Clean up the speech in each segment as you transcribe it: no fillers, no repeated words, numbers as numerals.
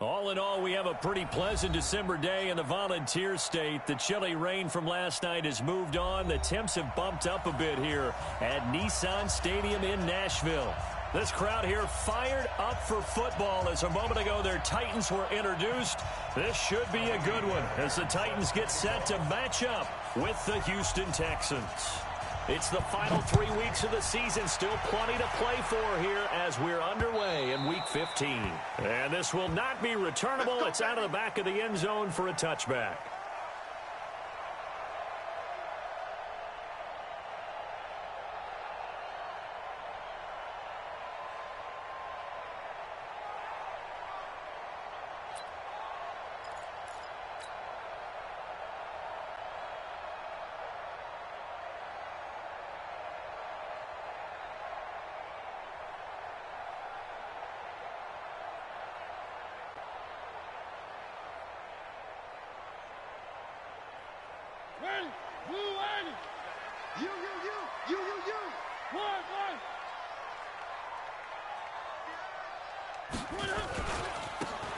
All in all, we have a pretty pleasant December day in the Volunteer State. The chilly rain from last night has moved on. The temps have bumped up a bit here at Nissan Stadium in Nashville. This crowd here fired up for football as a moment ago their Titans were introduced. This should be a good one as the Titans get set to match up with the Houston Texans. It's the final 3 weeks of the season. Still plenty to play for here as we're underway in Week 15. And this will not be returnable. It's out of the back of the end zone for a touchback.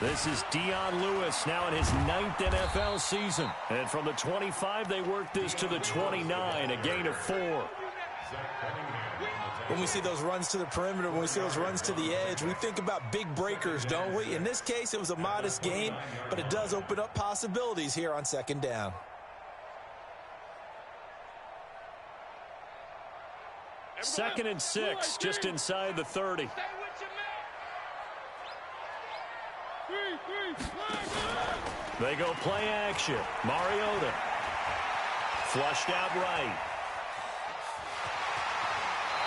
This is Dion Lewis now in his 9th NFL season. And from the 25, they work this to the 29, a gain of 4. When we see those runs to the perimeter, when we see those runs to the edge, we think about big breakers, don't we? In this case, it was a modest gain, but it does open up possibilities here on second down. Second and 6, just inside the 30. They go play action. Mariota. Flushed out right.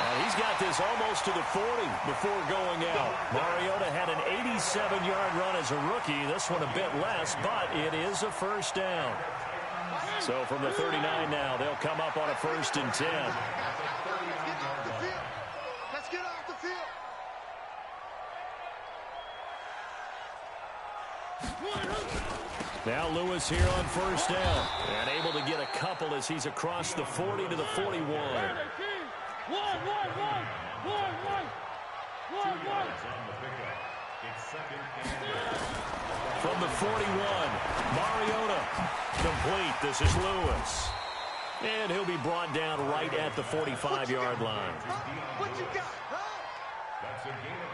And he's got this almost to the 40 before going out. Mariota had an 87-yard run as a rookie. This one a bit less, but it is a first down. So from the 39 now, they'll come up on a 1st and 10. Let's get off the field. Now Lewis here on 1st down. And able to get a couple as he's across the 40 to the 41. From the 41, Mariota. Complete. This is Lewis. And he'll be brought down right at the 45-yard line. What you got, huh?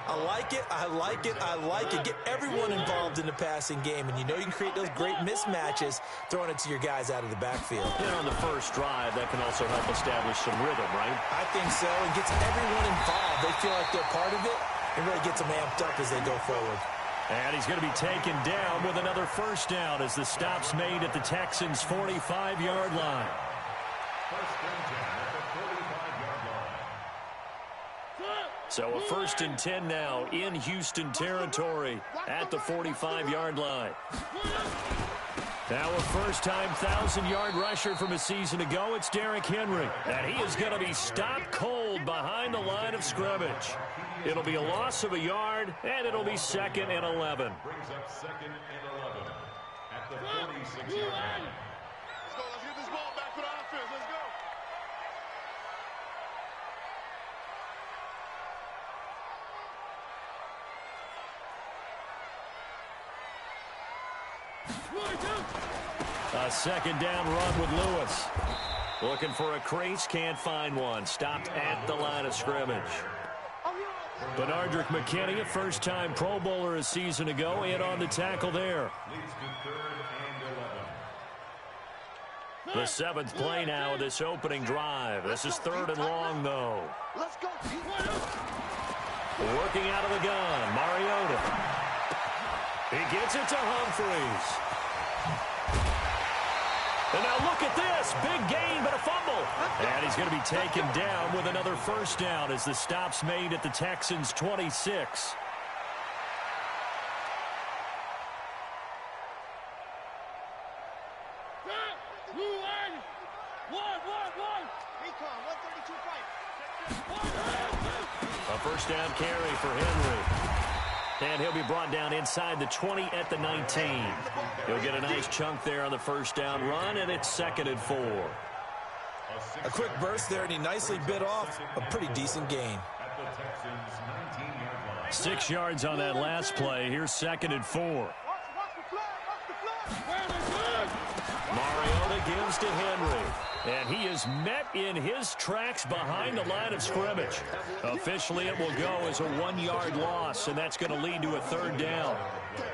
I like it, I like it, I like it. Get everyone involved in the passing game, and you know you can create those great mismatches throwing it to your guys out of the backfield. And on the first drive, that can also help establish some rhythm, right? I think so. It gets everyone involved. They feel like they're part of it. It really gets them amped up as they go forward. And he's going to be taken down with another first down as the stop's made at the Texans' 45-yard line. So a 1st and 10 now in Houston territory at the 45-yard line. Now a first-time 1,000-yard rusher from a season ago. It's Derrick Henry. And he is going to be stopped cold behind the line of scrimmage. It'll be a loss of a yard, and it'll be 2nd and 11. Brings up 2nd and 11 at the 46-yard line. Let's go. Let's get this ball back for the offense. Let's go. A 2nd down run with Lewis. Looking for a crease, can't find one. Stopped at the line of scrimmage. Benardrick McKinney, a first-time Pro Bowler a season ago, in on the tackle there. Leads to 3rd and 11. The 7th play now of this opening drive. This is 3rd and long, though. Let's go. Working out of the gun, Mariota. He gets it to Humphreys. And now look at this. Big gain, but a fumble. And he's going to be taken down with another first down as the stop's made at the Texans' 26. A first down carry for Henry. And he'll be brought down inside the 20 at the 19. He'll get a nice chunk there on the first down run, and it's 2nd and 4. A quick burst there, and he nicely bit off a pretty decent gain. At the Texans' 19-yard line. 6 yards on that last play. Here's 2nd and 4. Watch the flag. Mariota gives to Henry. And he is met in his tracks behind the line of scrimmage. Officially, it will go as a 1-yard loss, and that's going to lead to a 3rd down.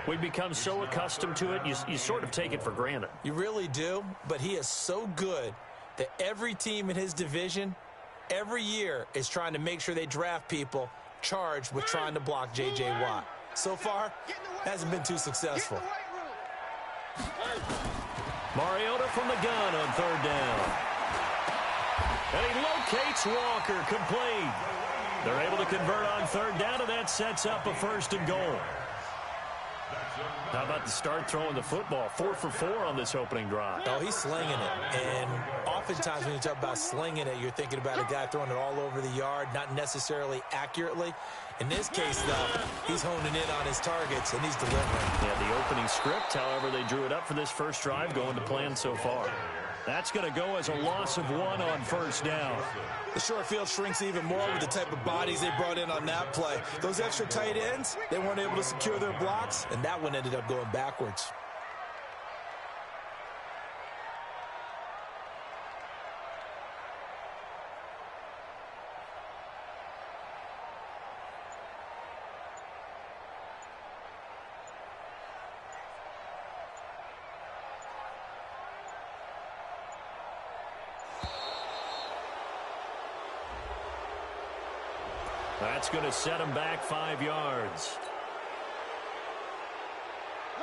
We've become so accustomed to it, you sort of take it for granted. You really do, but he is so good that every team in his division, every year, is trying to make sure they draft people charged with trying to block J.J. Watt. So far, hasn't been too successful. Mariota from the gun on 3rd down. And he locates Walker, complete. They're able to convert on 3rd down, and that sets up a 1st and goal. How about the start throwing the football? 4 for 4 on this opening drive. Oh, he's slinging it. And oftentimes when you talk about slinging it, you're thinking about a guy throwing it all over the yard, not necessarily accurately. In this case, though, he's honing in on his targets, and he's delivering. Yeah, the opening script, however, they drew it up for this first drive, going to plan so far. That's going to go as a loss of 1 on 1st down. The short field shrinks even more with the type of bodies they brought in on that play. Those extra tight ends, they weren't able to secure their blocks, and that one ended up going backwards. That's going to set him back 5 yards.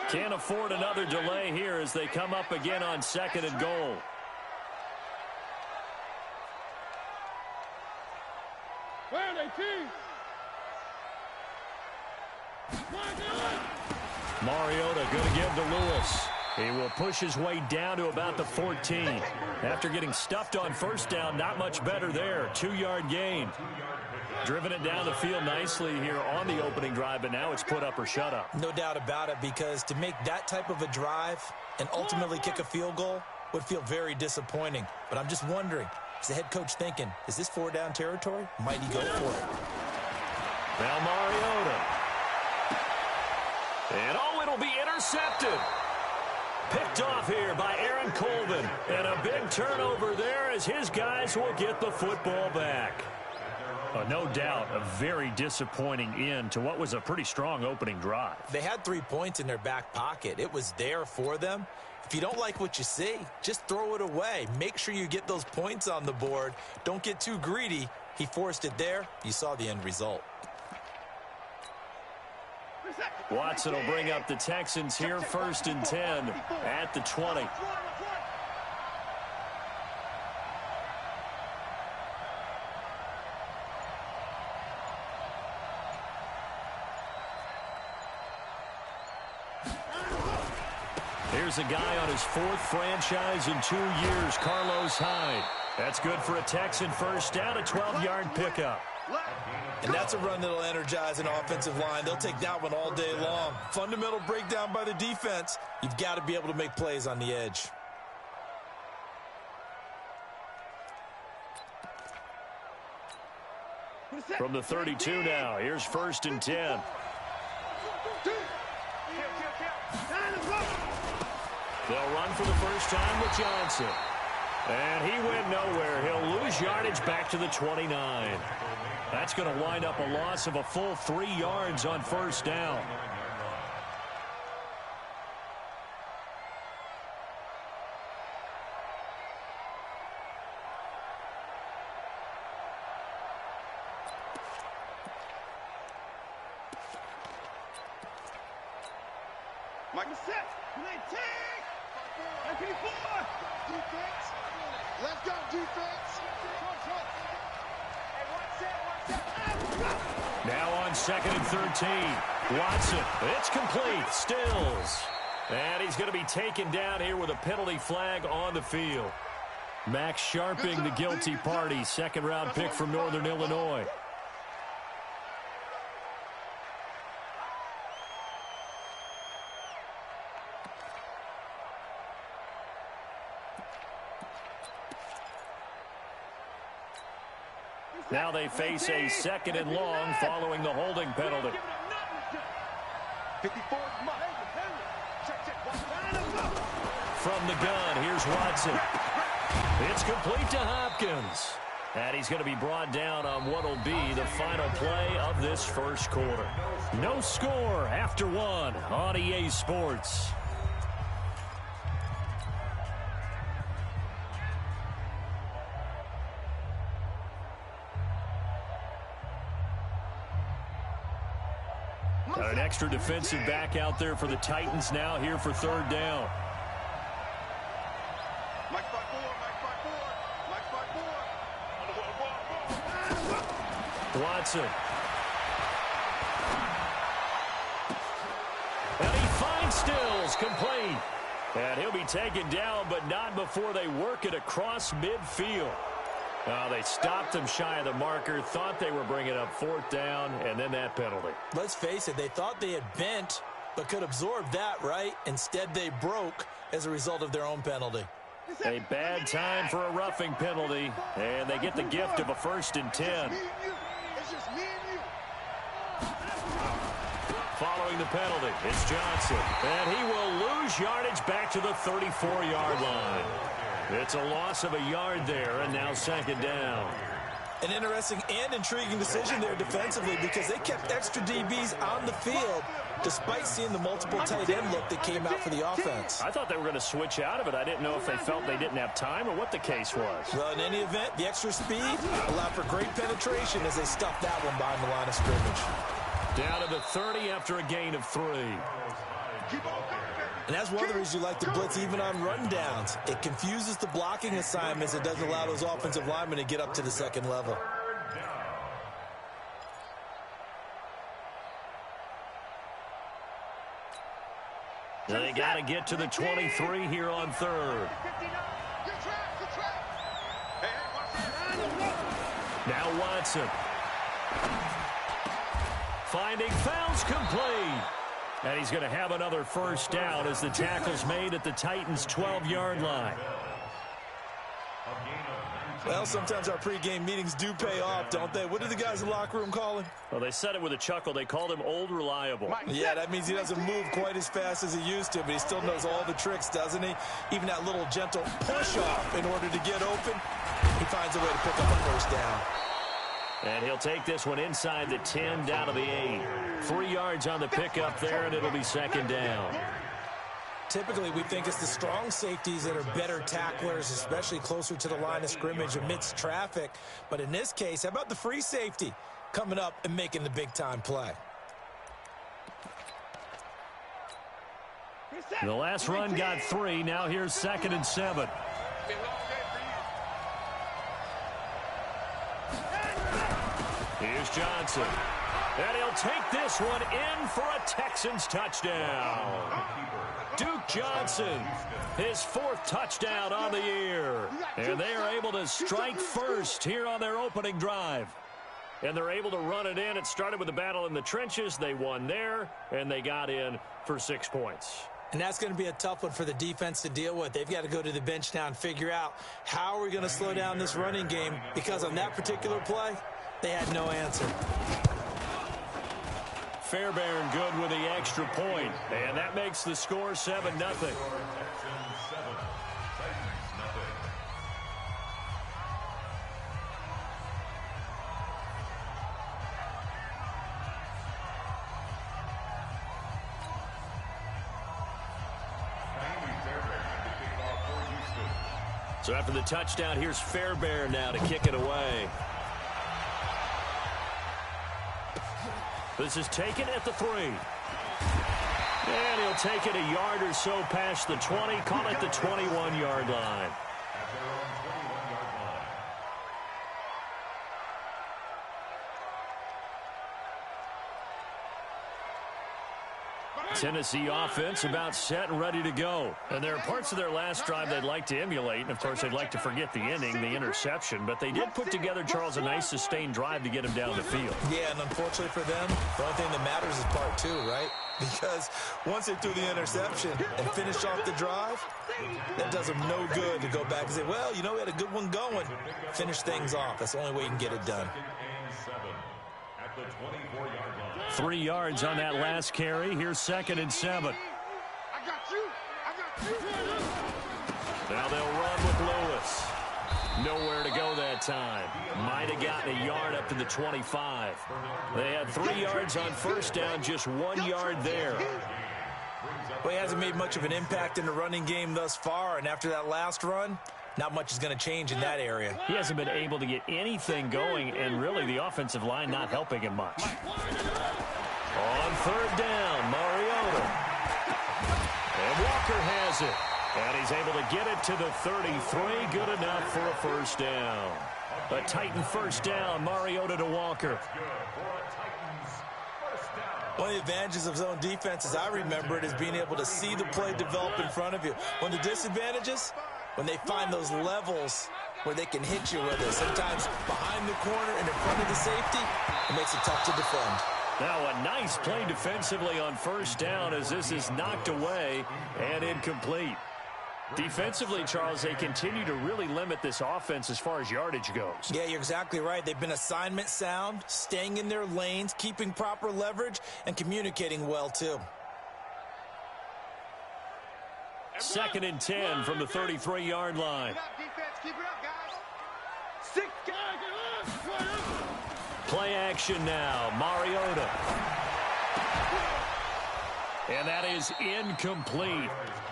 Can't afford another delay here as they come up again on 2nd and goal. Mariota going to give to Lewis. He will push his way down to about the 14. After getting stuffed on 1st down, not much better there. 2-yard gain. Driven it down the field nicely here on the opening drive, but now it's put up or shut up. No doubt about it, because to make that type of a drive and ultimately kick a field goal would feel very disappointing. But I'm just wondering, is the head coach thinking, is this 4-down territory? Might he go for it? Now Mariota. And it'll be intercepted. Picked off here by Aaron Colvin. And a big turnover there as his guys will get the football back. No doubt a very disappointing end to what was a pretty strong opening drive. They had 3 points in their back pocket. It was there for them. If you don't like what you see, just throw it away. Make sure you get those points on the board. Don't get too greedy. He forced it there. You saw the end result. Watson will bring up the Texans here, 1st and 10 at the 20. Here's a guy on his 4th franchise in 2 years, Carlos Hyde. That's good for a Texan 1st down, a 12-yard pickup. And that's a run that'll energize an offensive line. They'll take that one all day long. Fundamental breakdown by the defense. You've got to be able to make plays on the edge. From the 32 now, here's 1st and 10. They'll run for the first time with Johnson. And he went nowhere. He'll lose yardage back to the 29. That's going to wind up a loss of a full 3 yards on 1st down. Mike is set. Defense. Let's go, defense. Now on 2nd and 13. Watson. It's complete. Stills. And he's going to be taken down here with a penalty flag on the field. Max Sharping, the guilty party. 2nd-round pick from Northern Illinois. Now they face a 2nd and long following the holding penalty. 54. From the gun, here's Watson. It's complete to Hopkins. And he's going to be brought down on what will be the final play of this first quarter. No score after 1 on EA Sports. Got an extra defensive back out there for the Titans now here for 3rd down. Mike 5-4, Mike 5-4, Mike 5-4. Watson. And he finds Stills, complete. And he'll be taken down, but not before they work it across midfield. They stopped him shy of the marker, thought they were bringing up 4th down, and then that penalty. Let's face it, they thought they had bent, but could absorb that, right? Instead, they broke as a result of their own penalty. A bad time for a roughing penalty, and they get the gift of a 1st and 10. It's just me and you. Following the penalty, it's Johnson, and he will lose yardage back to the 34-yard line. It's a loss of a yard there, and now 2nd down. An interesting and intriguing decision there defensively because they kept extra DBs on the field despite seeing the multiple tight end look that came out for the offense. I thought they were going to switch out of it. I didn't know if they felt they didn't have time or what the case was. Well, in any event, the extra speed allowed for great penetration as they stuffed that one behind the line of scrimmage. Down to the 30 after a gain of 3. And that's one of the reasons you like to blitz even on rundowns. It confuses the blocking assignments. It doesn't allow those offensive linemen to get up to the 2nd level. They got to get to the 23 here on 3rd. Now Watson. Finding Fouls complete. And he's going to have another 1st down as the tackle's made at the Titans' 12-yard line. Well, sometimes our pregame meetings do pay off, don't they? What do the guys in the locker room call him? Well, they said it with a chuckle. They called him Old Reliable. Yeah, that means he doesn't move quite as fast as he used to, but he still knows all the tricks, doesn't he? Even that little gentle push-off in order to get open, he finds a way to pick up a 1st down. And he'll take this one inside the 10 down to the 8. 3 yards on the pickup there, and it'll be 2nd down. Typically, we think it's the strong safeties that are better tacklers, especially closer to the line of scrimmage amidst traffic. But in this case, how about the free safety coming up and making the big-time play? The last run got 3. Now here's 2nd and 7. Here's Johnson. And he'll take this one in for a Texans touchdown. Duke Johnson, his 4th touchdown on the year. And they are able to strike first here on their opening drive. And they're able to run it in. It started with a battle in the trenches. They won there, and they got in for 6 points. And that's going to be a tough one for the defense to deal with. They've got to go to the bench now and figure out how are we going to slow down this running game, because on that particular play, they had no answer. Fairbairn good with the extra point, and that makes the score 7-0. So after the touchdown, here's Fairbairn now to kick it away. This is taken at the 3. And he'll take it a yard or so past the 20, call it the 21-yard line. Tennessee offense about set and ready to go. And there are parts of their last drive they'd like to emulate. And, of course, they'd like to forget the inning, the interception. But they did put together, Charles, a nice sustained drive to get him down the field. Yeah, and unfortunately for them, the only thing that matters is part two, right? Because once they threw the interception and finished off the drive, that does them no good to go back and say, well, you know, we had a good one going. Finish things off. That's the only way you can get it done. 3 yards on that last carry. Here's 2nd and 7. I got you. I got you. Now they'll run with Lewis. Nowhere to go that time. Might have gotten a yard up to the 25. They had 3 yards on first down, just 1 yard there. Well, he hasn't made much of an impact in the running game thus far, and after that last run, not much is going to change in that area. He hasn't been able to get anything going, and really the offensive line not helping him much. On 3rd down, Mariota. And Walker has it. And he's able to get it to the 33. Good enough for a first down. A Titan first down, Mariota to Walker. One of the advantages of zone defense, as I remember it, is being able to see the play develop in front of you. One of the disadvantages, when they find those levels where they can hit you with it. Sometimes behind the corner and in front of the safety, it makes it tough to defend. Now a nice play defensively on first down as this is knocked away and incomplete. Defensively, Charles, they continue to really limit this offense as far as yardage goes. Yeah, you're exactly right. They've been assignment sound, staying in their lanes, keeping proper leverage, and communicating well, too. 2nd and 10 from the 33-yard line. Keep it up, guys. 6 guys. Play action now. Mariota. And that is incomplete.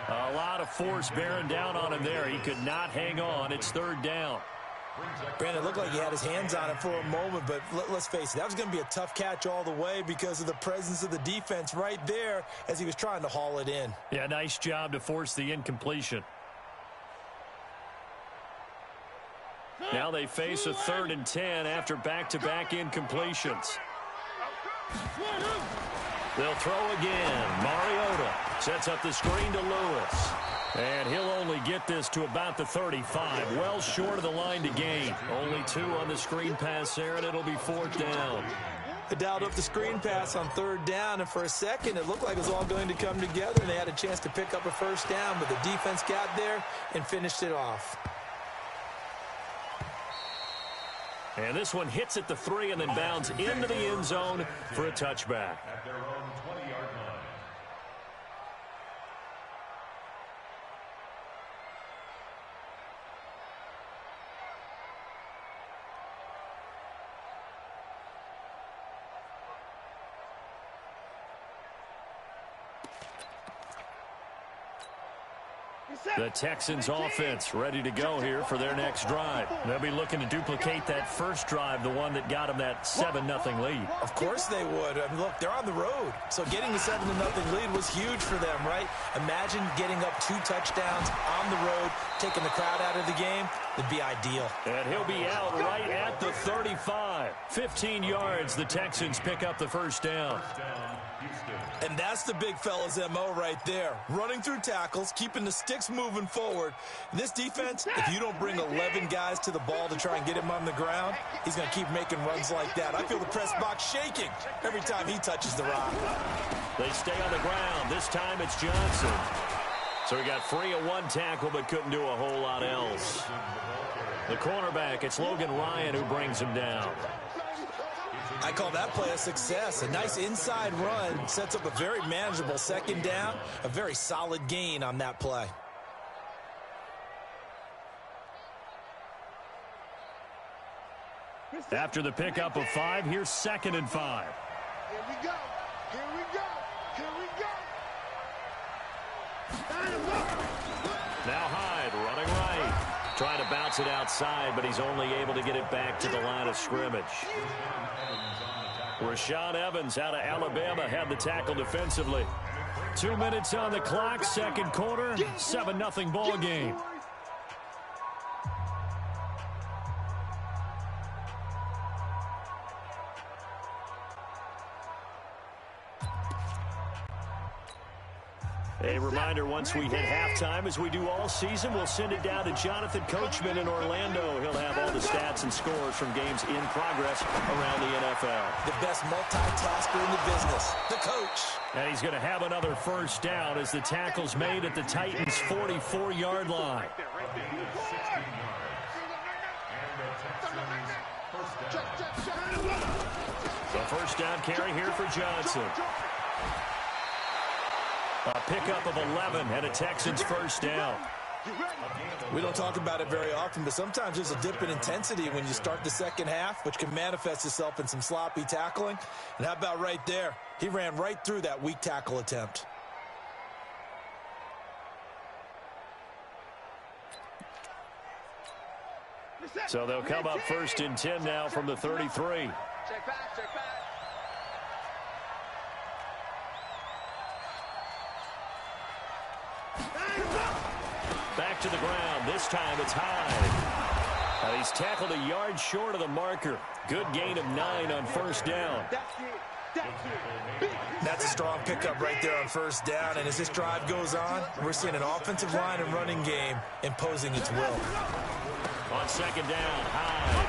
A lot of force bearing down on him there. He could not hang on. It's 3rd down. Brandon, it looked like he had his hands on it for a moment, but let's face it, that was going to be a tough catch all the way because of the presence of the defense right there as he was trying to haul it in. Yeah, nice job to force the incompletion. Now they face a 3rd and 10 after back-to-back incompletions. They'll throw again. Mariota sets up the screen to Lewis. And he'll only get this to about the 35. Well short of the line to gain. Only 2 on the screen pass there, and it'll be 4th down. They dialed up the screen pass on 3rd down, and for a second it looked like it was all going to come together, and they had a chance to pick up a first down, but the defense got there and finished it off. And this one hits at the 3 and then bounds into the end zone for a touchback. At their own 20-yard line. The Texans offense ready to go here for their next drive. They'll be looking to duplicate that first drive, the one that got them that 7-0 lead. Of course they would. I mean, look, they're on the road. So getting the 7-0 lead was huge for them, right? Imagine getting up 2 touchdowns on the road, taking the crowd out of the game. It'd be ideal. And he'll be out right at the 35. 15 yards, the Texans pick up the first down. And that's the big fella's MO right there. Running through tackles, keeping the sticks moving forward. And this defense, if you don't bring 11 guys to the ball to try and get him on the ground, he's going to keep making runs like that. I feel the press box shaking every time he touches the rock. They stay on the ground. This time it's Johnson. So he got free of 1 tackle but couldn't do a whole lot else. The cornerback, it's Logan Ryan who brings him down. I call that play a success. A nice inside run sets up a very manageable 2nd down, a very solid gain on that play. After the pickup of 5, here's 2nd and 5. Here we go. Here we go. Here we go. Now Hyde running right. Trying to bounce it outside, but he's only able to get it back to the line of scrimmage. Rashaan Evans out of Alabama had the tackle defensively. 2 minutes on the clock, 2nd quarter, 7-0 ball game. A reminder, once we hit halftime, as we do all season, we'll send it down to Jonathan Coachman in Orlando. He'll have all the stats and scores from games in progress around the NFL. The best multitasker in the business, the coach. And he's going to have another first down as the tackle's made at the Titans' 44-yard line. The first down carry here for Johnson. A pickup of 11 and a Texans first down. We don't talk about it very often, but sometimes there's a dip in intensity when you start the second half, which can manifest itself in some sloppy tackling. And how about right there? He ran right through that weak tackle attempt. So they'll come up first and 10 now from the 33. Check back, check back. Back to the ground. This time it's Hyde. He's tackled a yard short of the marker. Good gain of 9 on first down. That's a strong pickup right there on first down. And as this drive goes on, we're seeing an offensive line and running game imposing its will. On second down, Hyde.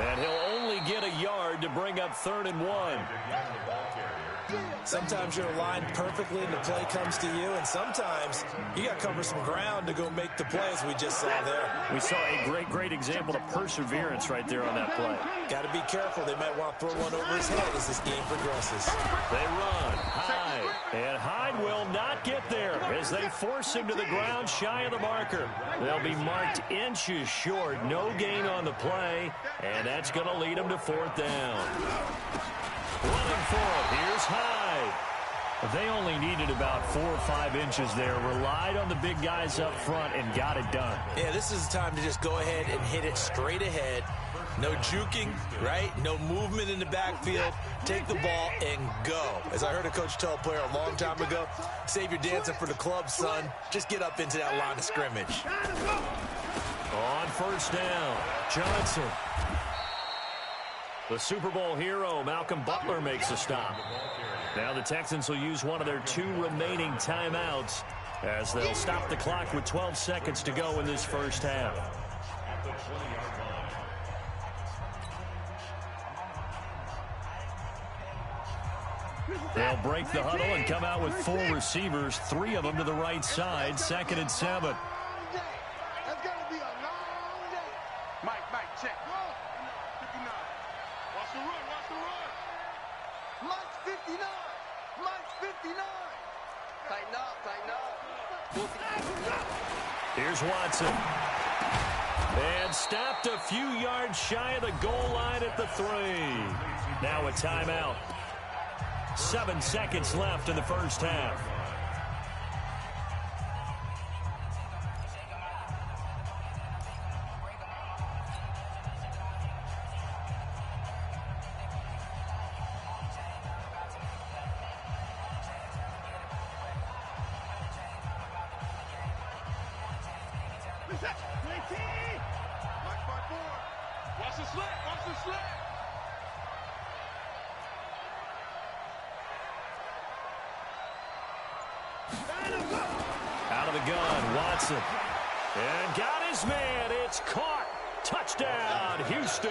And he'll only get a yard to bring up 3rd and 1. Sometimes you're aligned perfectly and the play comes to you, and sometimes you got to cover some ground to go make the play, as we just saw there. We saw a great example of perseverance right there on that play. Got to be careful. They might want to throw one over his head as this game progresses. They run. Hyde. And Hyde will not get there as they force him to the ground shy of the marker. They'll be marked inches short. No gain on the play, and that's going to lead them to 4th down. Running for it. Here's Hyde. They only needed about 4 or 5 inches there. Relied on the big guys up front and got it done. Yeah, this is the time to just go ahead and hit it straight ahead. No juking, right? No movement in the backfield. Take the ball and go. As I heard a coach tell a player a long time ago, save your dancing for the club, son. Just get up into that line of scrimmage. On first down, Johnson. The Super Bowl hero, Malcolm Butler, makes a stop. Now the Texans will use one of their 2 remaining timeouts as they'll stop the clock with 12 seconds to go in this first half. They'll break the huddle and come out with 4 receivers, 3 of them to the right side, 2nd and 7. That's going to be a long day. Mike, check. 59. Watch the run, watch the run. Mike's 59. Mike's 59. Tighten up, tighten up. Here's Watson. And stopped a few yards shy of the goal line at the 3. Now a timeout. 7 seconds left in the first half. Watch the slant, watch the slant. Out of the gun, Watson. And got his man. It's caught. Touchdown, Houston.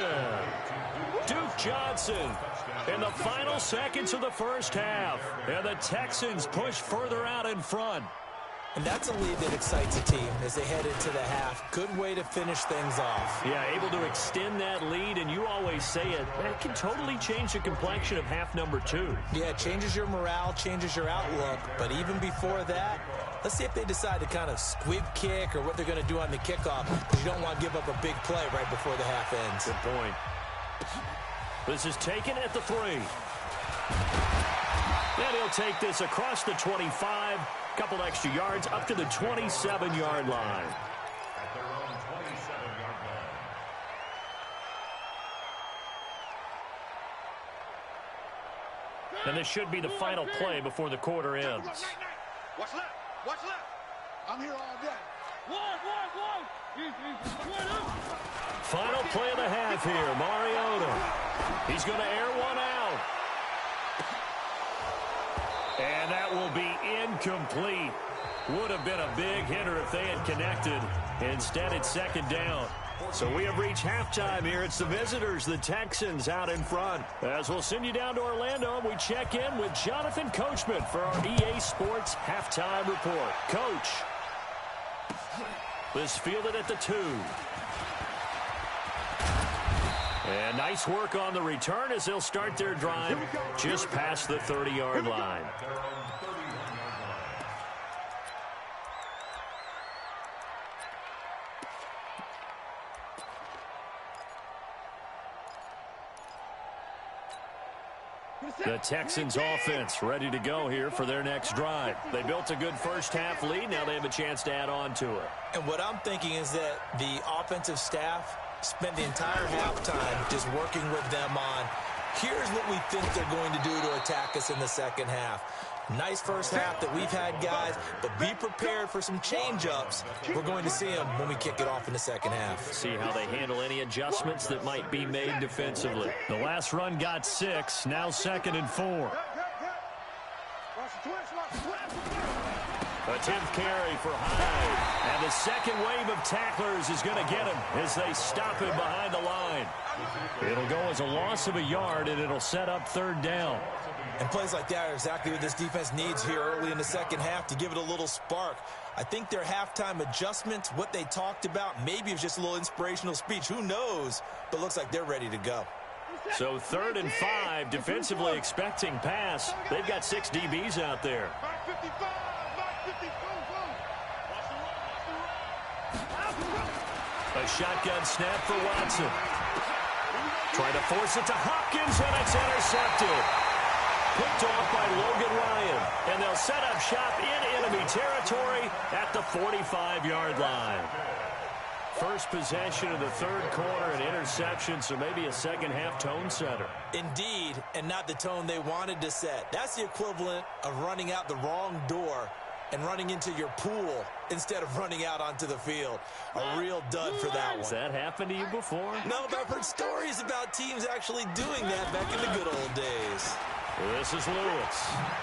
Duke Johnson in the final seconds of the first half. And the Texans push further out in front. And that's a lead that excites a team as they head into the half. Good way to finish things off. Yeah, able to extend that lead, and you always say it, that can totally change the complexion of half number 2. Yeah, it changes your morale, changes your outlook. But even before that, let's see if they decide to kind of squib kick or what they're going to do on the kickoff, because you don't want to give up a big play right before the half ends. Good point. This is taken at the 3. And he'll take this across the 25. Couple extra yards up to the 27-yard line. At their own 27-yard line. And this should be the final play before the quarter ends. Watch left, watch left. I'm here all day. One. Final play of the half here, Mariota. He's going to air one out. And that will be incomplete. Would have been a big hitter if they had connected. Instead, it's second down. So we have reached halftime here. It's the visitors, the Texans, out in front. As we'll send you down to Orlando, we check in with Jonathan Coachman for our EA Sports Halftime Report. Coach, this fielded at the 2. And nice work on the return as they'll start their drive just past the 30-yard line. The Texans offense ready to go here for their next drive. They built a good first half lead. Now they have a chance to add on to it. And what I'm thinking is that the offensive staff spent the entire halftime just working with them on, here's what we think they're going to do to attack us in the second half. Nice first half that we've had, guys, but be prepared for some change-ups. We're going to see them when we kick it off in the second half. See how they handle any adjustments that might be made defensively. The last run got 6, now 2nd and 4. A 10th carry for Hyde. And the second wave of tacklers is going to get him as they stop him behind the line. It'll go as a loss of a yard, and it'll set up 3rd down. And plays like that are exactly what this defense needs here early in the second half to give it a little spark. I think their halftime adjustments, what they talked about, maybe it was just a little inspirational speech. Who knows? But looks like they're ready to go. So 3rd and 5, defensively expecting pass. They've got 6 DBs out there. A shotgun snap for Watson. Trying to force it to Hopkins, and it's intercepted. Picked off by Logan Ryan, and they'll set up shop in enemy territory at the 45-yard line. First possession of the 3rd quarter, an interception, so maybe a second-half tone setter. Indeed, and not the tone they wanted to set. That's the equivalent of running out the wrong door and running into your pool instead of running out onto the field. A real dud for that one. Has that happened to you before? No, but I've heard stories about teams actually doing that back in the good old days. This is Lewis.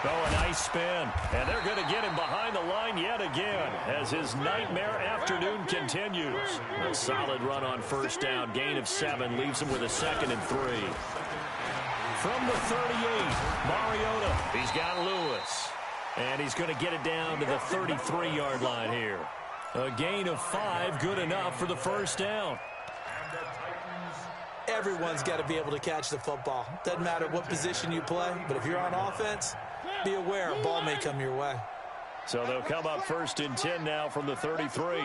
Oh, a nice spin. And they're going to get him behind the line yet again as his nightmare afternoon continues. A solid run on first down. Gain of 7 leaves him with a 2nd and 3. From the 38, Mariota. He's got Lewis. And he's going to get it down to the 33-yard line here. A gain of 5, good enough for the first down. Everyone's got to be able to catch the football. Doesn't matter what position you play, but if you're on offense, be aware a ball may come your way. So they'll come up 1st and 10 now from the 33.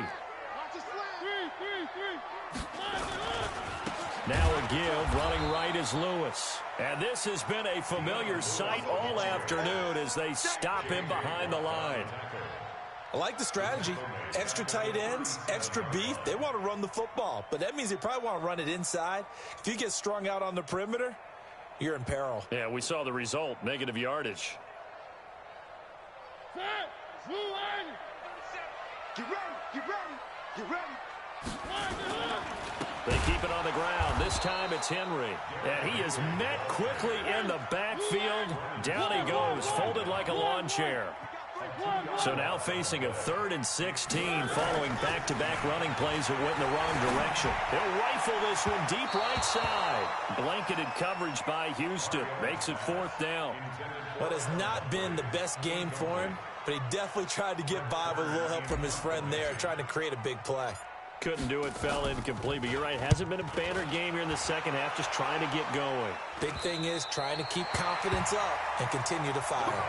Now a give, running right is Lewis. And this has been a familiar sight all afternoon as they stop him behind the line. I like the strategy. Extra tight ends, extra beef. They want to run the football, but that means they probably want to run it inside. If you get strung out on the perimeter, you're in peril. Yeah, we saw the result, negative yardage. Get ready, get ready, get ready. They keep it on the ground. This time it's Henry. And he is met quickly in the backfield. Down he goes, folded like a lawn chair. So now facing a 3rd and 16 following back-to-back running plays that went in the wrong direction. He'll rifle this one deep right side. Blanketed coverage by Houston. Makes it 4th down. But has not been the best game for him, but he definitely tried to get by with a little help from his friend there, trying to create a big play. Couldn't do it, fell incomplete, but you're right, hasn't been a banner game here in the second half, just trying to get going. Big thing is trying to keep confidence up and continue to fire.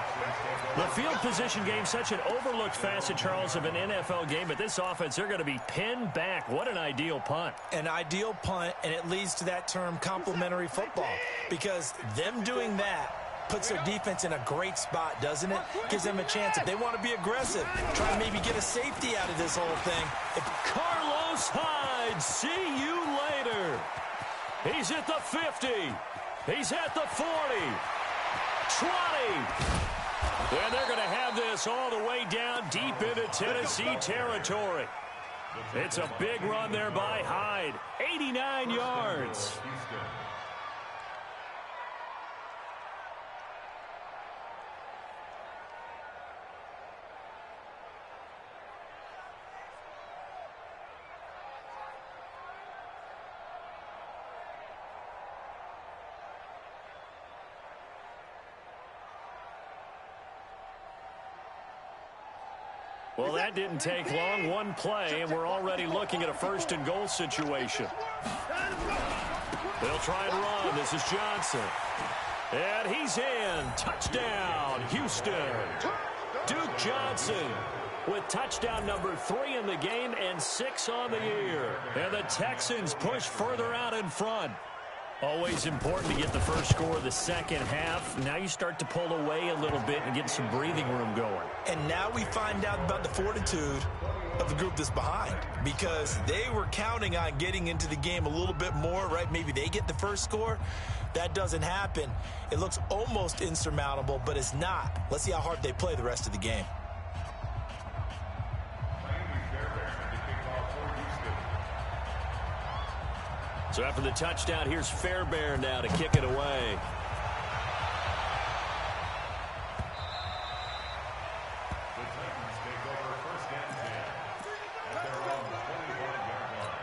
The field position game, such an overlooked facet, Charles, of an NFL game, but this offense, they're going to be pinned back. What an ideal punt. An ideal punt, and it leads to that term complementary football, because them doing that puts their defense in a great spot, doesn't it? Gives them a chance if they want to be aggressive, try and maybe get a safety out of this whole thing. Carlos Hyde, see you later. He's at the 50. He's at the 40. 20. And they're going to have this all the way down deep into Tennessee territory. It's a big run there by Hyde. 89 yards. Well, that didn't take long. One play, and we're already looking at a first-and-goal situation. They'll try and run. This is Johnson. And he's in. Touchdown, Houston. Duke Johnson with touchdown number 3 in the game and 6 on the year. And the Texans push further out in front. Always important to get the first score of the second half. Now you start to pull away a little bit and get some breathing room going. And now we find out about the fortitude of the group that's behind, because they were counting on getting into the game a little bit more, right? Maybe they get the first score. That doesn't happen. It looks almost insurmountable, but it's not. Let's see how hard they play the rest of the game. So after the touchdown, here's Fairbairn now to kick it away. The Titans take over first and 10 at their own 21-yard line.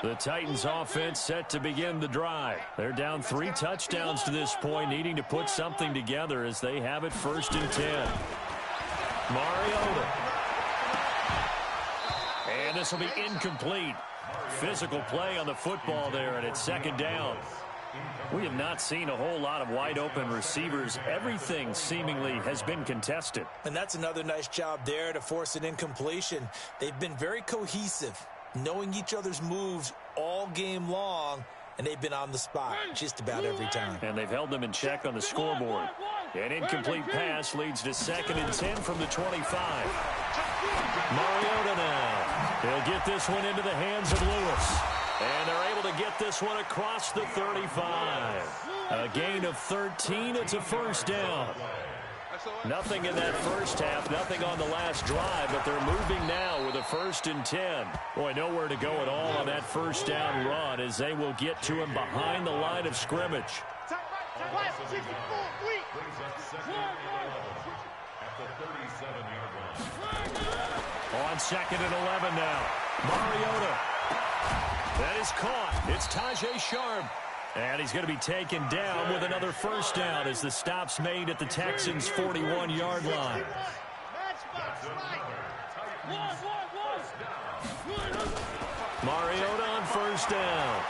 The Titans offense set to begin the drive. They're down 3 touchdowns to this point, needing to put something together as they have it first and 10. Mariota. And this will be incomplete. Physical play on the football there, and it's second down. We have not seen a whole lot of wide open receivers. Everything seemingly has been contested. And that's another nice job there to force an incompletion. They've been very cohesive, knowing each other's moves all game long, and they've been on the spot just about every time. And they've held them in check on the scoreboard. An incomplete pass leads to second and 10 from the 25. Mariota now. He'll get this one into the hands of Lewis. And they're able to get this one across the 35. A gain of 13. It's a first down. Nothing in that first half, nothing on the last drive, but they're moving now with a first and 10. Boy, nowhere to go at all on that first down run as they will get to him behind the line of scrimmage. On second and 11 now. Mariota. That is caught. It's Tajay Sharp. And he's going to be taken down with another first down as the stop's made at the Texans' 41-yard line. Mariota on first down.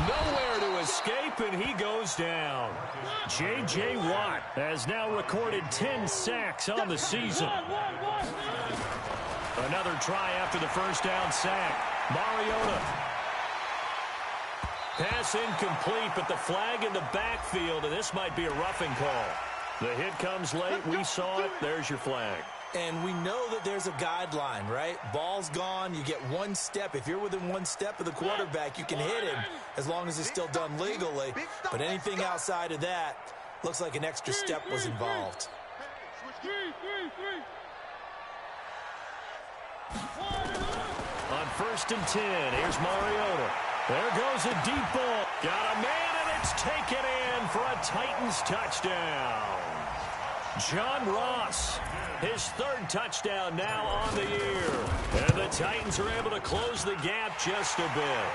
Nowhere to escape, and he goes down. J.J. Watt has now recorded 10 sacks on the season. Another try after the first down sack. Mariota. Pass incomplete, but the flag in the backfield, and this might be a roughing call. The hit comes late. We saw it. There's your flag. And we know that there's a guideline, right? Ball's gone. You get one step. If you're within one step of the quarterback, you can hit him as long as it's still done legally. But anything outside of that, looks like an extra step was involved. On first and 10, here's Mariota. There goes a deep ball. Got a man, and it's taken in for a Titans touchdown. John Ross, his 3rd touchdown now on the year. And the Titans are able to close the gap just a bit.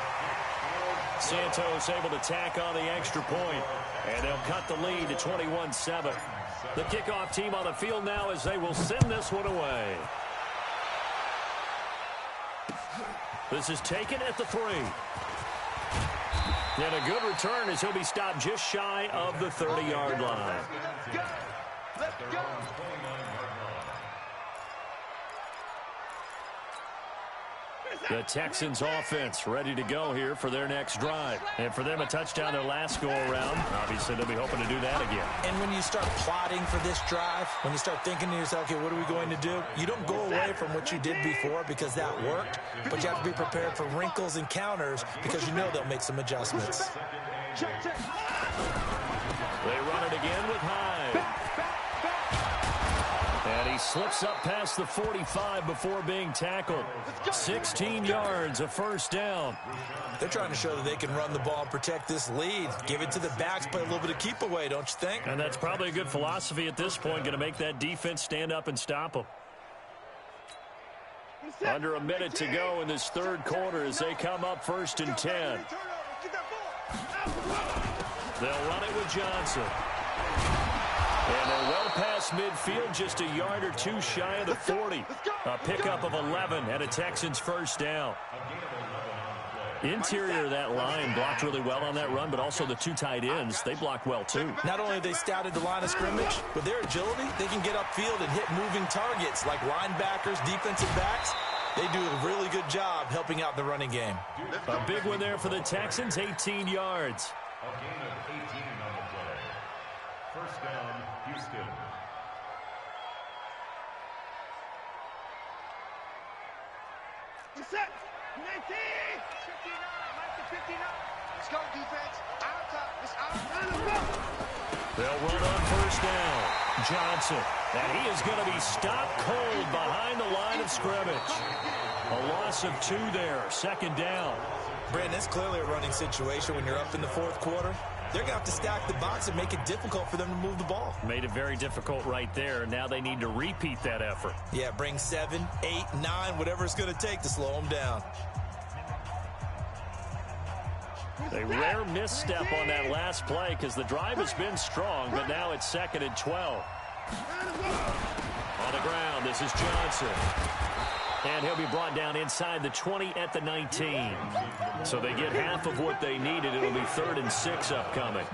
Santos able to tack on the extra point, and they'll cut the lead to 21-7. The kickoff team on the field now as they will send this one away. This is taken at the 3. And a good return as he'll be stopped just shy of the 30-yard line. Let's go. The Texans offense ready to go here for their next drive. And for them, a touchdown their last go-around. Obviously, they'll be hoping to do that again. And when you start plotting for this drive, when you start thinking to yourself, okay, what are we going to do? You don't go away from what you did before because that worked, but you have to be prepared for wrinkles and counters because you know they'll make some adjustments. Check. They run it again with Hyde. And he slips up past the 45 before being tackled. 16 yards, a first down. They're trying to show that they can run the ball and protect this lead. Give it to the backs, play a little bit of keep away, don't you think? And that's probably a good philosophy at this point, going to make that defense stand up and stop them. Under a minute to go in this third quarter as they come up 1st and 10. They'll run it with Johnson. And they're well past midfield, just a yard or two shy of the 40. A pickup of 11 and a Texans first down. Interior of that line blocked really well on that run, but also the 2 tight ends, they blocked well too. Not only have they scouted the line of scrimmage, with their agility, they can get upfield and hit moving targets like linebackers, defensive backs. They do a really good job helping out the running game. A big one there for the Texans, 18 yards. A gain of 18 on the play. First down, Houston. Set. 19. 59. Mike to 59. Let's go, defense. Out top. It's out. They'll run on first down. Johnson. And he is going to be stopped cold behind the line of scrimmage. A loss of 2 there. Second down. Brandon, it's clearly a running situation when you're up in the 4th quarter. They're going to have to stack the box and make it difficult for them to move the ball. Made it very difficult right there. Now they need to repeat that effort. Yeah, bring 7, 8, 9, whatever it's going to take to slow them down. A rare misstep on that last play because the drive has been strong, but now it's 2nd and 12. On the ground, this is Johnson. And he'll be brought down inside the 20 at the 19. So they get half of what they needed. It'll be 3rd and 6 upcoming.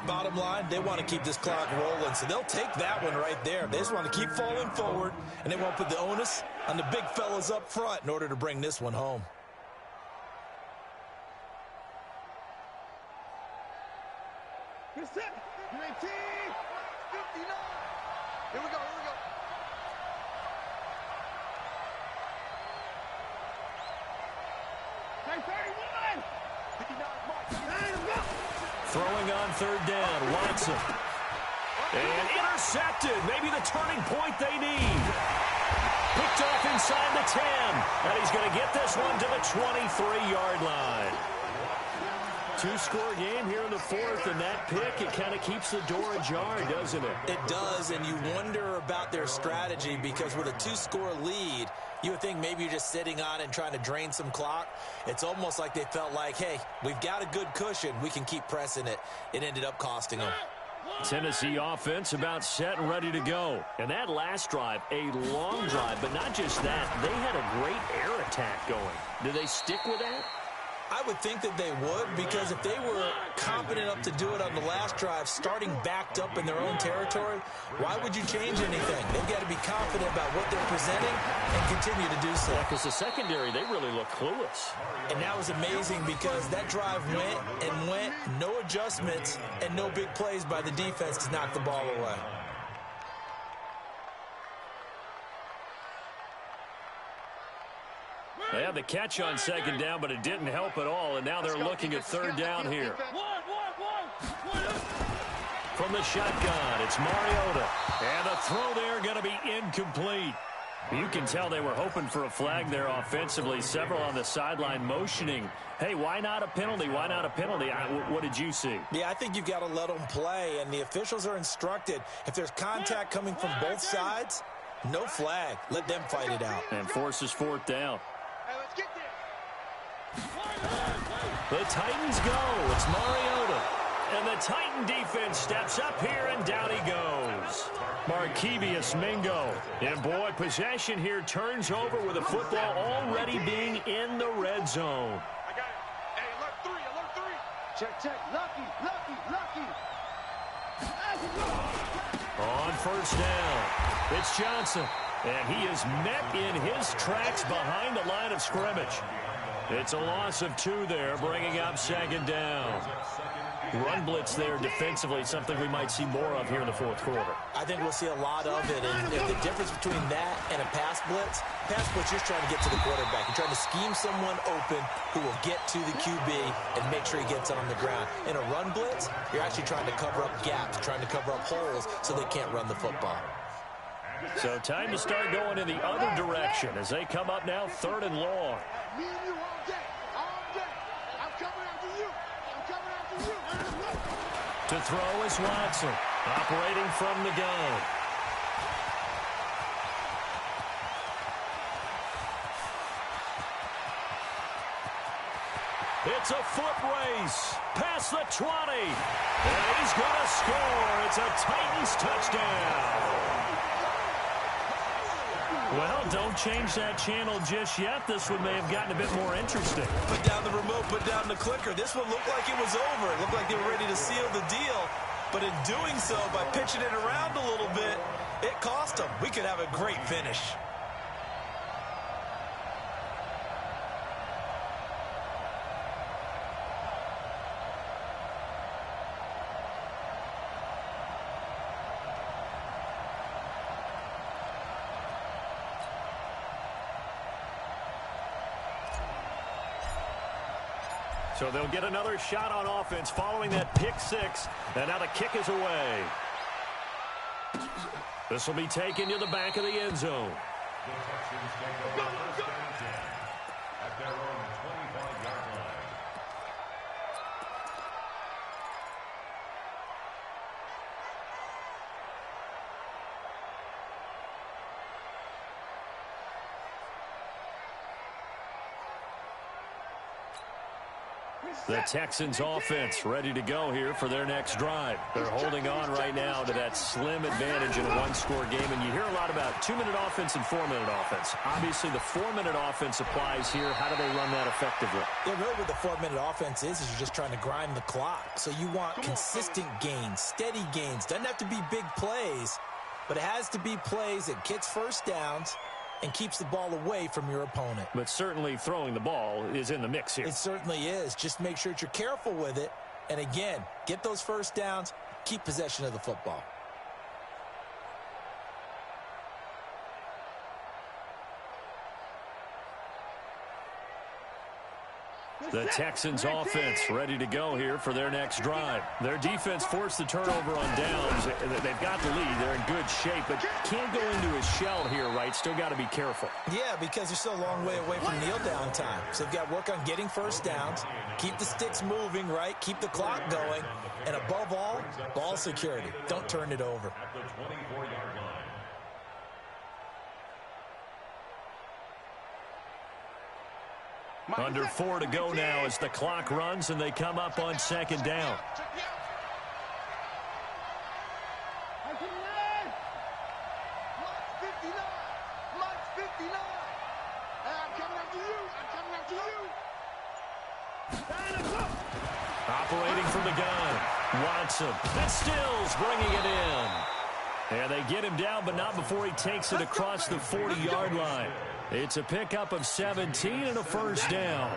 Bottom line, they want to keep this clock rolling, so they'll take that one right there. They just want to keep falling forward, and they won't put the onus on the big fellas up front in order to bring this one home. You're set. 19. 59. Here we go. Throwing on 3rd down, Watson. And intercepted, maybe the turning point they need. Picked off inside the 10, and he's going to get this one to the 23-yard line. 2-score game here in the 4th, and that pick, it kind of keeps the door ajar, doesn't it? It does, and you wonder about their strategy because with a 2-score lead, you would think maybe you're just sitting on it and trying to drain some clock. It's almost like they felt like, hey, we've got a good cushion. We can keep pressing it. It ended up costing them. Tennessee offense about set and ready to go. And that last drive, a long drive, but not just that. They had a great air attack going. Do they stick with that? I would think that they would, because if they were competent enough to do it on the last drive, starting backed up in their own territory, why would you change anything? They've got to be confident about what they're presenting and continue to do so. Yeah, because the secondary, they really look clueless. And that was amazing because that drive went and went, no adjustments, and no big plays by the defense to knock the ball away. They had the catch on 2nd down, but it didn't help at all, and now they're looking at 3rd down here. From the shotgun, it's Mariota. And the throw there going to be incomplete. You can tell they were hoping for a flag there offensively. Several on the sideline motioning. Hey, why not a penalty? Why not a penalty? What did you see? Yeah, I think you've got to let them play, and the officials are instructed. If there's contact coming from both sides, no flag. Let them fight it out. And forces 4th down. Hey, let's get The Titans go. It's Mariota. And the Titan defense steps up here, and down he goes. Markevius Mingo. And, boy, possession here turns over with the football already being in the red zone. I got it. Hey, alert 3. Check. Lucky. On 1st down, it's Johnson. And he is met in his tracks behind the line of scrimmage. It's a loss of 2 there, bringing up 2nd down. Run blitz there defensively, something we might see more of here in the 4th quarter. I think we'll see a lot of it. And the difference between that and a pass blitz, you're trying to get to the quarterback. You're trying to scheme someone open who will get to the QB and make sure he gets on the ground. In a run blitz, you're actually trying to cover up gaps, trying to cover up holes so they can't run the football. So time to start going in the other direction as they come up now 3rd and long. Me and you all day. All day. I'm coming after you. I'm coming after you. To throw is Watson, operating from the gun. It's a foot race past the 20. And he's going to score. It's a Titans touchdown. Well, don't change that channel just yet. This one may have gotten a bit more interesting. Put down the remote, put down the clicker. This one looked like it was over. It looked like they were ready to seal the deal. But in doing so, by pitching it around a little bit, it cost them. We could have a great finish. So they'll get another shot on offense following that pick six. And now the kick is away. This will be taken to the back of the end zone. The Texans take over first and 10 at their own 25-yard line. The Texans offense ready to go here for their next drive. They're holding on right now to that slim advantage in a one-score game. And you hear a lot about 2-minute offense and 4-minute offense. Obviously, the 4-minute offense applies here. How do they run that effectively? Yeah, really what the 4-minute offense is you're just trying to grind the clock. So you want consistent gains, steady gains. Doesn't have to be big plays, but it has to be plays that gets first downs and keeps the ball away from your opponent. But certainly throwing the ball is in the mix here. It certainly is. Just make sure that you're careful with it. And again, get those first downs, keep possession of the football. The Texans offense ready to go here for their next drive. Their defense forced the turnover on downs. They've got the lead. They're in good shape, but can't go into a shell here, right? Still got to be careful. Yeah, because they're still a long way away from kneel down time. So they've got to work on getting first downs, keep the sticks moving, right? Keep the clock going. And above all, ball security. Don't turn it over. At the 24-yard line. Under 4 to go now as the clock runs and they come up on 2nd down. Operating from the gun, Watson. And Stills bringing it in. And they get him down, but not before he takes it across the 40-yard line. It's a pickup of 17 and a first down.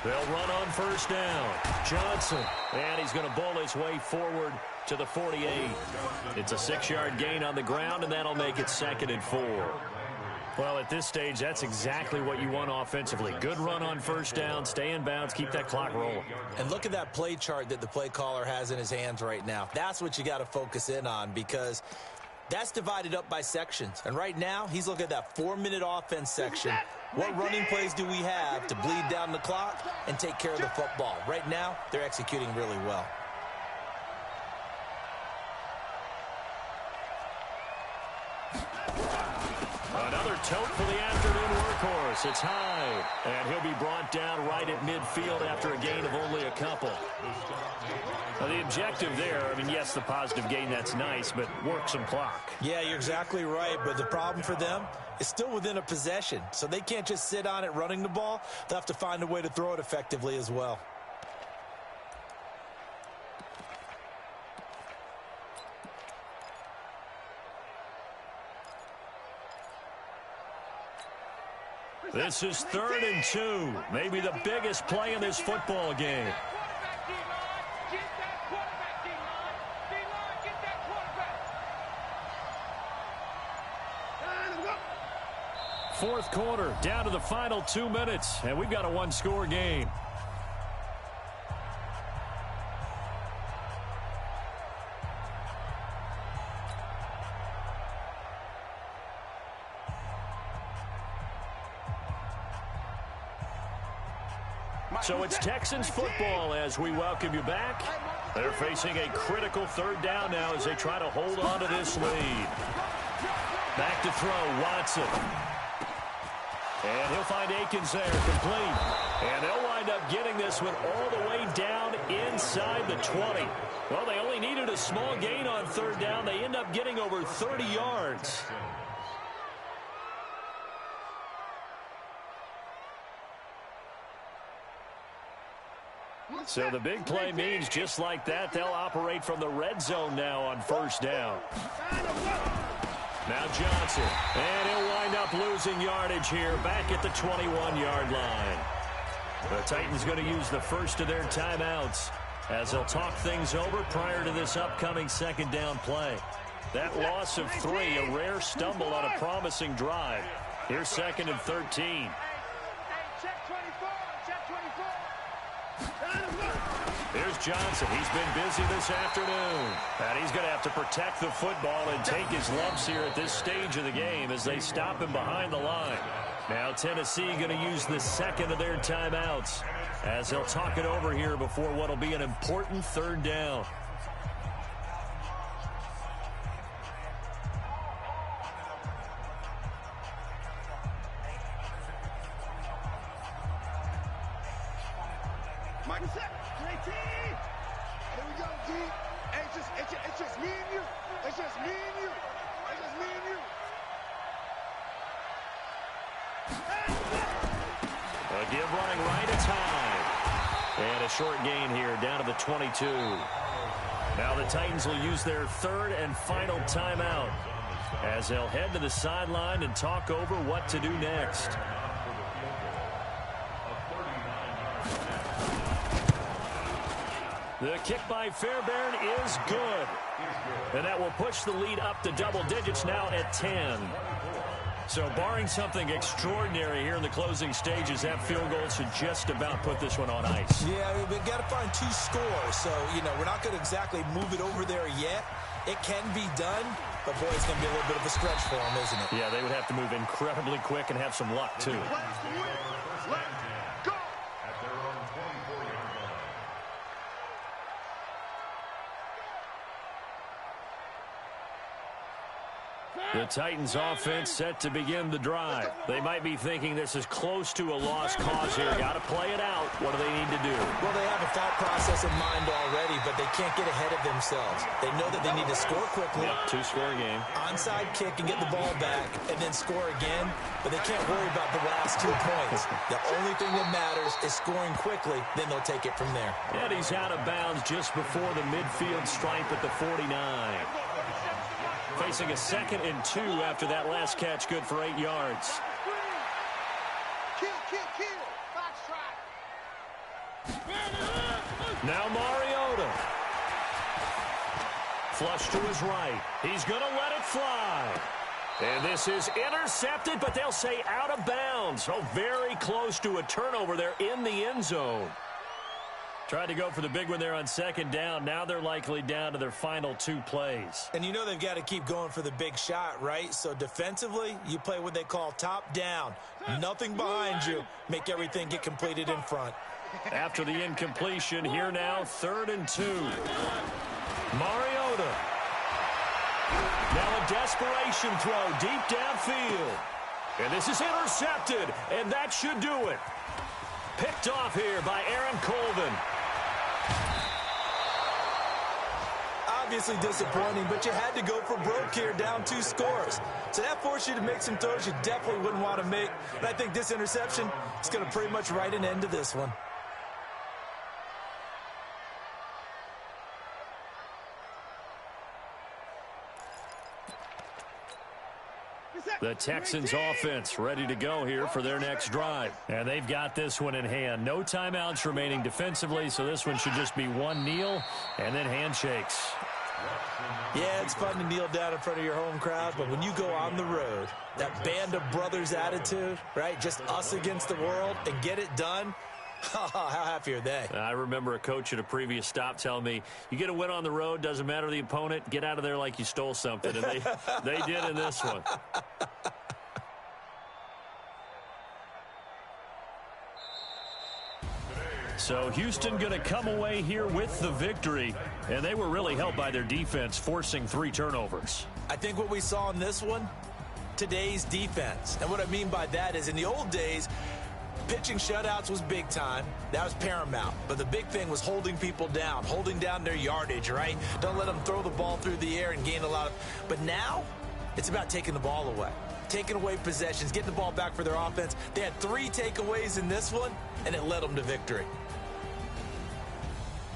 They'll run on first down. Johnson, and he's going to bowl his way forward to the 48. It's a 6-yard gain on the ground, and that'll make it 2nd and 4. Well, at this stage, that's exactly what you want offensively. Good run on first down, stay in bounds, keep that clock rolling. And look at that play chart that the play caller has in his hands right now. That's what you got to focus in on because that's divided up by sections. And right now, he's looking at that 4-minute offense section. What running plays do we have to bleed down the clock and take care of the football? Right now, they're executing really well. Another tote for the afternoon workhorse. It's high, and he'll be brought down right at midfield after a gain of only a couple. Now, the objective there, I mean, yes, the positive gain, that's nice, but work some clock. Yeah, you're exactly right, but the problem for them is still within a possession, so they can't just sit on it running the ball. They'll have to find a way to throw it effectively as well. This is 3rd and 2, maybe the biggest play in this football game. Fourth quarter, down to the final 2 minutes, and we've got a one-score game. So it's Texans football as we welcome you back. They're facing a critical third down now as they try to hold on to this lead. Back to throw, Watson. And he'll find Akins there, complete. And they'll wind up getting this one all the way down inside the 20. Well, they only needed a small gain on third down. They end up getting over 30 yards. So the big play means just like that, they'll operate from the red zone now on first down. Now Johnson, and he'll wind up losing yardage here back at the 21-yard line. The Titans going to use the first of their timeouts as they'll talk things over prior to this upcoming second down play. That loss of 3, a rare stumble on a promising drive. Here's 2nd and 13. Here's Johnson. He's been busy this afternoon. And he's going to have to protect the football and take his lumps here at this stage of the game as they stop him behind the line. Now Tennessee going to use the second of their timeouts as they'll talk it over here before what will be an important third down. Here we go, D. It's just me and you. It's just me and you. It's just me and you. A give running right, it's high. And a short gain here down to the 22. Now the Titans will use their third and final timeout as they'll head to the sideline and talk over what to do next. The kick by Fairbairn is good. And that will push the lead up to double digits now at 10. So barring something extraordinary here in the closing stages, that field goal should just about put this one on ice. Yeah, we've got to find 2 scores. So, we're not going to exactly move it over there yet. It can be done, but boy, it's going to be a little bit of a stretch for them, isn't it? Yeah, they would have to move incredibly quick and have some luck, too. The Titans offense set to begin the drive. They might be thinking this is close to a lost cause here. Got to play it out. What do they need to do? Well, they have a thought process in mind already, but they can't get ahead of themselves. They know that they need to score quickly. Yep, 2-score game. Onside kick and get the ball back and then score again, but they can't worry about the last 2 points. The only thing that matters is scoring quickly, then they'll take it from there. And he's out of bounds just before the midfield stripe at the 49. Facing a 2nd and 2 after that last catch, good for 8 yards. Kill. Fox try. Now Mariota. Flush to his right. He's going to let it fly. And this is intercepted, but they'll say out of bounds. Oh, very close to a turnover there in the end zone. Tried to go for the big one there on 2nd down. Now they're likely down to their final 2 plays. And they've got to keep going for the big shot, right? So defensively, you play what they call top down. Nothing behind you. Make everything get completed in front. After the incompletion, here now, 3rd and 2. Mariota. Now a desperation throw deep downfield. And this is intercepted, and that should do it. Picked off here by Aaron Colvin. Obviously disappointing, but you had to go for broke here, down 2 scores. So that forced you to make some throws you definitely wouldn't want to make. And I think this interception is going to pretty much write an end to this one. The Texans offense ready to go here for their next drive. And they've got this one in hand. No timeouts remaining defensively, so this one should just be one kneel and then handshakes. Yeah, it's fun to kneel down in front of your home crowd, but when you go on the road, that band of brothers attitude, right, just us against the world and get it done, how happy are they? I remember a coach at a previous stop telling me, you get a win on the road, doesn't matter the opponent, get out of there like you stole something. And they did in this one. So Houston going to come away here with the victory, and they were really helped by their defense, forcing 3 turnovers. I think what we saw in this one, today's defense. And what I mean by that is in the old days, pitching shutouts was big time. That was paramount. But the big thing was holding people down, holding down their yardage, right? Don't let them throw the ball through the air and gain a lot of... But now, it's about taking the ball away. Taking away possessions, getting the ball back for their offense. They had 3 takeaways in this one, and it led them to victory.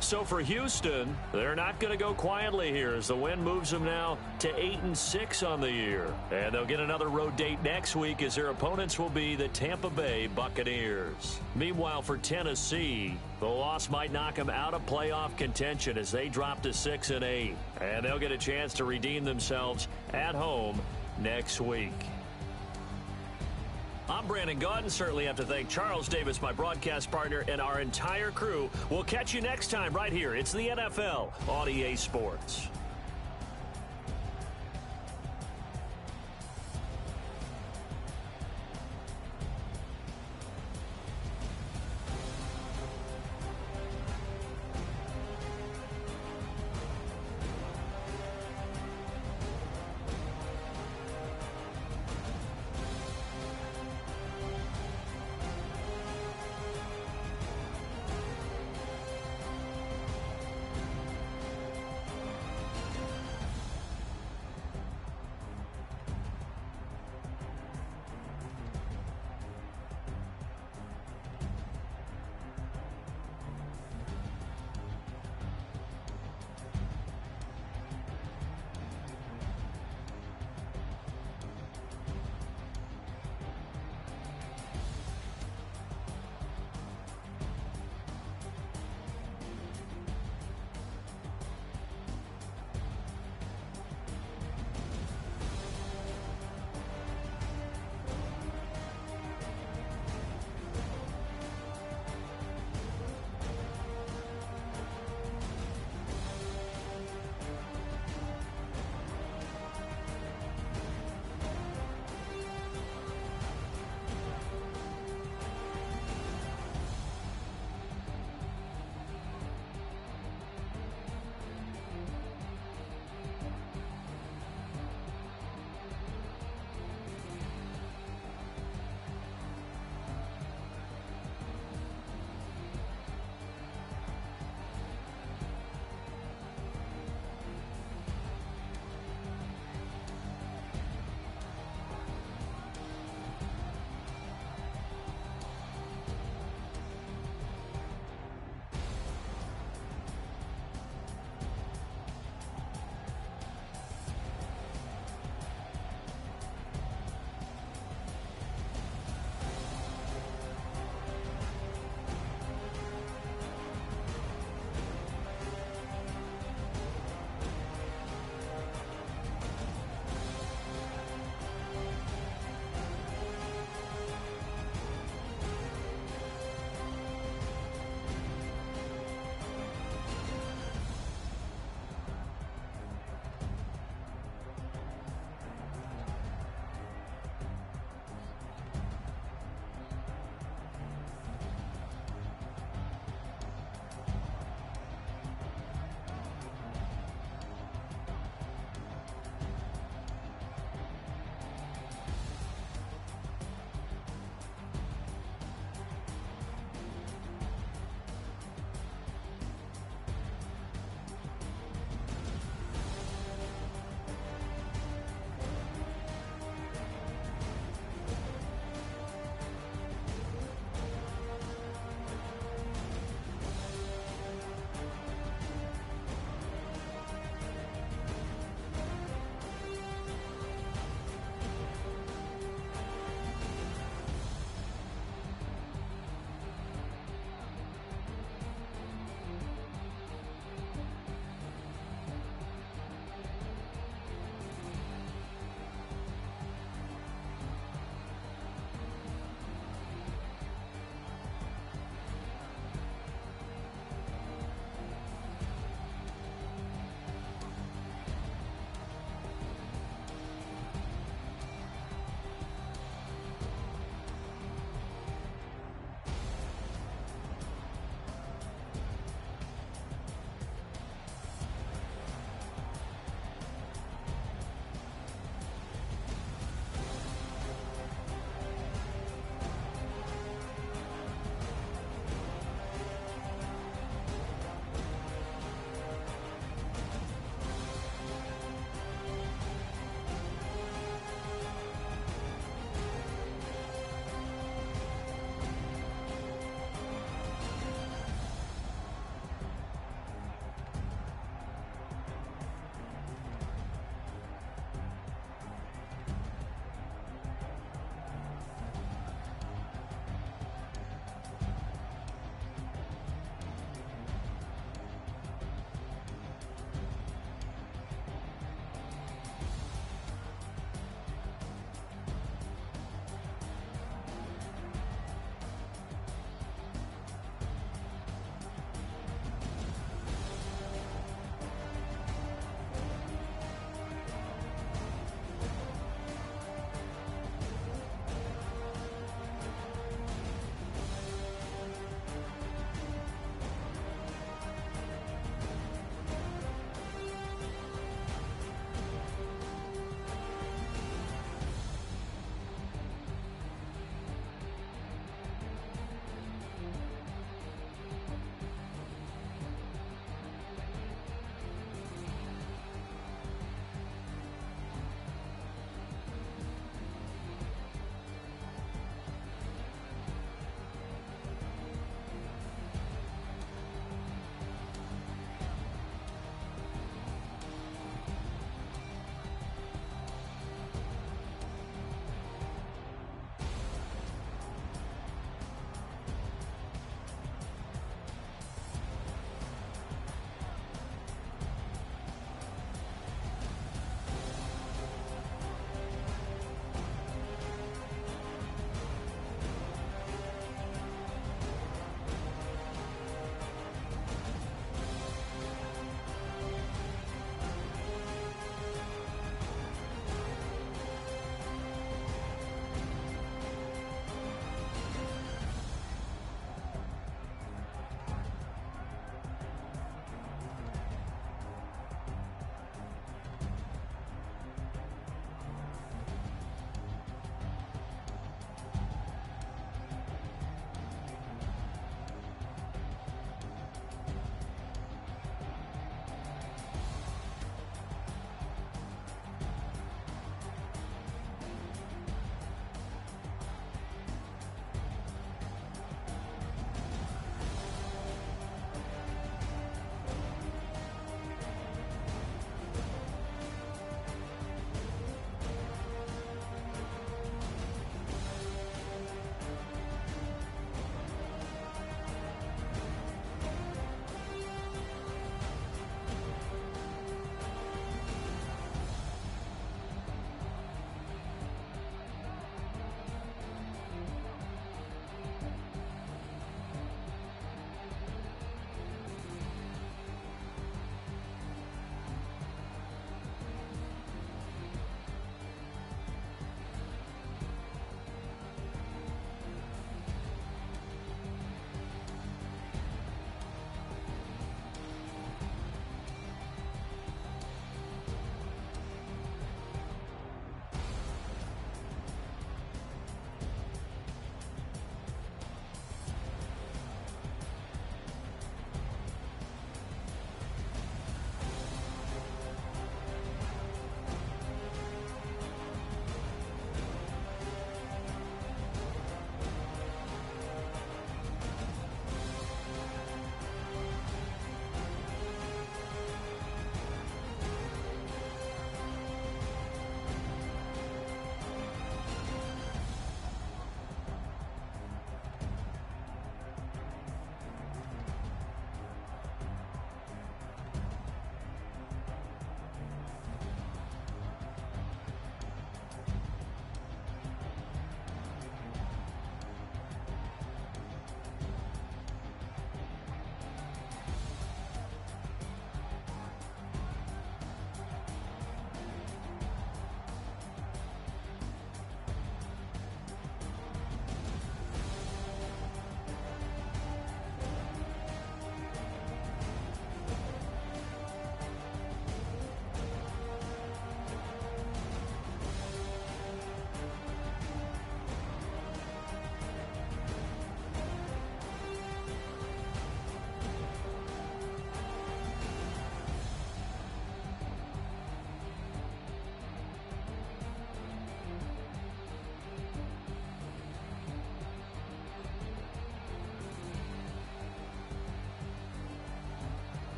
So for Houston, they're not going to go quietly here as the win moves them now to 8-6 on the year. And they'll get another road date next week as their opponents will be the Tampa Bay Buccaneers. Meanwhile, for Tennessee, the loss might knock them out of playoff contention as they drop to 6-8. And they'll get a chance to redeem themselves at home next week. I'm Brandon Gaudin. Certainly have to thank Charles Davis, my broadcast partner, and our entire crew. We'll catch you next time right here. It's the NFL on EA Sports.